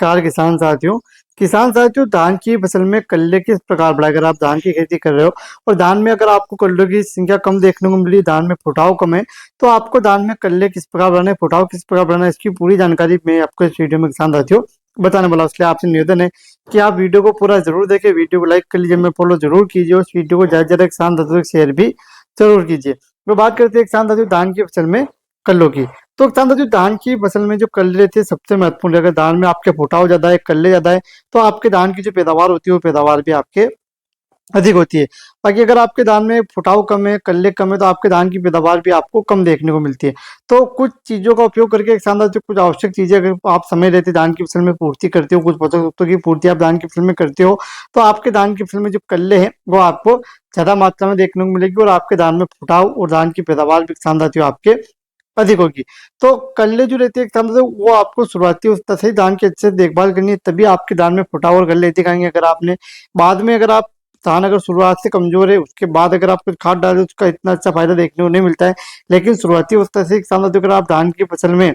नमस्कार किसान साथियों, धान की फसल में कल्ले किस प्रकार बढ़ाएं। अगर आप धान की खेती कर रहे हो और धान में अगर आपको कल्लों की संख्या कम देखने को मिली, धान में फुटाव कम है, तो आपको धान में कल्ले किस प्रकार बढ़ाना है, फुटाव किस प्रकार बढ़ाना है, इसकी पूरी जानकारी मैं आपको इस वीडियो में किसान साथियों बताने वाला हूं। इसलिए आपसे निवेदन है कि आप वीडियो को पूरा जरूर देखें, वीडियो को लाइक कर लीजिए, मैं फॉलो जरूर कीजिए, उस वीडियो को ज्यादा से ज्यादा किसान साथियों शेयर भी जरूर कीजिए। तो बात करते हैं किसान साथियों धान की फसल में कल्लों की। तो किसान साथियों धान की फसल में जो कल्ले रहते हैं सबसे महत्वपूर्ण है। अगर धान में आपके फुटाव ज्यादा है, कल्ले ज्यादा है, तो आपके धान की जो पैदावार होती है वो पैदावार भी आपके अधिक होती है। बाकी अगर आपके धान में फुटाव कम है, कल्ले कम है, तो आपके धान की पैदावार भी आपको कम देखने को मिलती है। तो कुछ चीजों का उपयोग करके किसान साथियों कुछ आवश्यक चीजें अगर आप समय रहते धान की फसल में पूर्ति करते हो, कुछ पोषक तत्वों की पूर्ति आप धान की फसल में करते हो, तो आपके धान की फसल में जो कल्ले हैं वो आपको ज्यादा मात्रा में देखने को मिलेगी और आपके धान में फुटाव और धान की पैदावार भी किसान साथियों आपके अधिक होगी। तो कल्ले जो रहते हैं किसान साथियों वो आपको शुरुआती अवस्था से ही धान की अच्छे से देखभाल करनी है, तभी आपके धान में फुटाव और कल्ले दिखाएंगे। अगर आपने बाद में अगर आप धान अगर शुरुआत से कमजोर है, उसके बाद अगर आप कुछ खाद डालें, उसका इतना अच्छा फायदा देखने को नहीं मिलता है। लेकिन शुरुआती अवस्था से किसान साथियों अगर आप धान की फसल में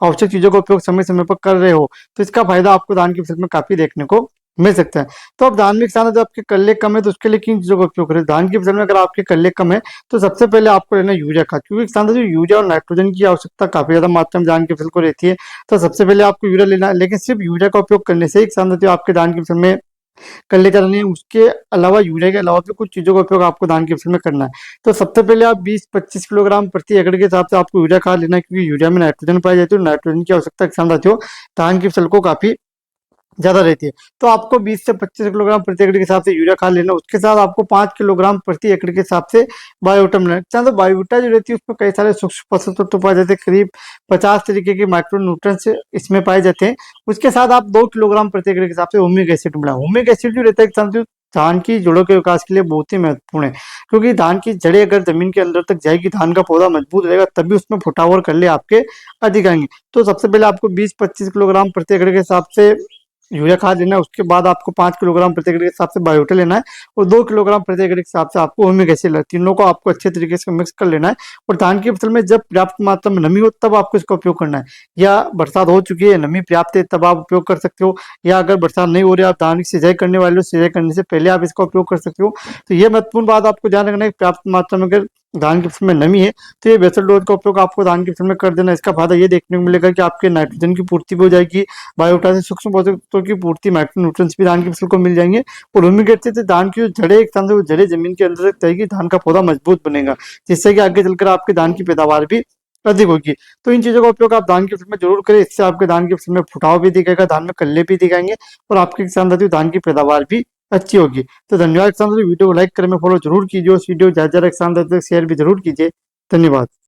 आवश्यक चीजों का उपयोग समय समय पर कर रहे हो, तो इसका फायदा आपको धान की फसल में काफी देखने को मिल सकता है। तो अब धान में किसान जब आपके कल्ले कम है, तो उसके लिए किन चीजों का उपयोग करें। धान की फसल में अगर आपके कल्ले कम है, तो सबसे पहले आपको लेना यूरिया खाद, क्योंकि किसान जो यूरिया और नाइट्रोजन की आवश्यकता काफी ज्यादा मात्रा में धान की फसल को रहती है। तो सबसे पहले आपको यूरिया लेना है, लेकिन सिर्फ यूरिया का उपयोग करने से ही किसान आपके धान की फसल में कल्ले चलाने हैं। उसके अलावा यूरिया के अलावा भी कुछ चीजों का उपयोग आपको धान की फसल में करना है। तो सबसे पहले आप 20-25 किलोग्राम प्रति एकड़ के हिसाब से आपको यूरिया खाद लेना है, क्योंकि यूरिया में नाइट्रोजन पाई जाती है। नाइट्रोजन की आवश्यकता किसान साथियों धान की फसल को काफी ज्यादा रहती है। तो आपको 20 से 25 किलोग्राम प्रति एकड़ के हिसाब से यूरिया खाद लेना। उसके साथ आपको 5 किलोग्राम प्रति एकड़ के हिसाब से बायोटा लेना। तो बायोटा जो रहती है उसमें कई सारे सूक्ष्म पोषक तत्व पाए जाते हैं, करीब 50 तरीके के माइक्रो न्यूट्रिएंट्स इसमें पाए जाते हैं। उसके साथ आप 2 किलोग्राम प्रति एकड़ के हिसाब से हुमिक एसिड मिला। हुमिक एसिड जो रहता है किसान साथियों धान की जड़ों के विकास के लिए बहुत ही महत्वपूर्ण है, क्योंकि धान की जड़ें अगर जमीन के अंदर तक जाएगी, धान का पौधा मजबूत रहेगा, तभी उसमें फुटाव और कल्ले आपके अधिक आएंगे। तो सबसे पहले आपको 20-25 किलोग्राम प्रति एकड़ के हिसाब से यूरिया खाद लेना है। उसके बाद आपको 5 किलोग्राम प्रति एकड़ के हिसाब से बायोटा लेना है और 2 किलोग्राम प्रति एकड़ के हिसाब से आपको हुमिक एसिड लेना है। तीनों को आपको अच्छे तरीके से मिक्स कर लेना है। और धान की फसल में जब पर्याप्त मात्रा में नमी हो तब आपको इसका उपयोग करना है, या बरसात हो चुकी है, नमी पर्याप्त है, तब आप उपयोग कर सकते हो, या अगर बरसात नहीं हो रही, आप धान की सिंचाई करने वाले हो, सिंचाई करने से पहले आप इसका उपयोग कर सकते हो। तो ये महत्वपूर्ण बात आपको ध्यान रखना है, पर्याप्त मात्रा में अगर धान की फसल में नमी है तो ये बेसल डोज का उपयोग आपको धान की फसल में कर देना। इसका फायदा ये देखने को मिलेगा कि आपके नाइट्रोजन की पूर्ति भी हो जाएगी, बायोटा से सूक्ष्म पोषक तत्वों की पूर्ति, माइक्रो न्यूट्रिएंट्स भी धान की फसल को मिल जाएंगे। और हुमिक एसिड से धान की जो जड़ें एक तरह से वो जड़ें जमीन के अंदर तक जाएगी, धान का पौधा मजबूत बनेगा, जिससे कि आगे चलकर आपके धान की पैदावार भी अधिक होगी। तो इन चीजों का उपयोग आप धान की फसल में जरूर करें, इससे आपके धान की फसल में फुटाव भी दिखेगा, धान में कल्ले भी दिखाएंगे और आपके किसान साथियों धान की पैदावार भी अच्छी होगी। तो धन्यवाद किसान साथियों, वीडियो को लाइक करें, फॉलो जरूर कीजिए, उस वीडियो को ज्यादा किसान साथियों शेयर भी जरूर कीजिए। धन्यवाद।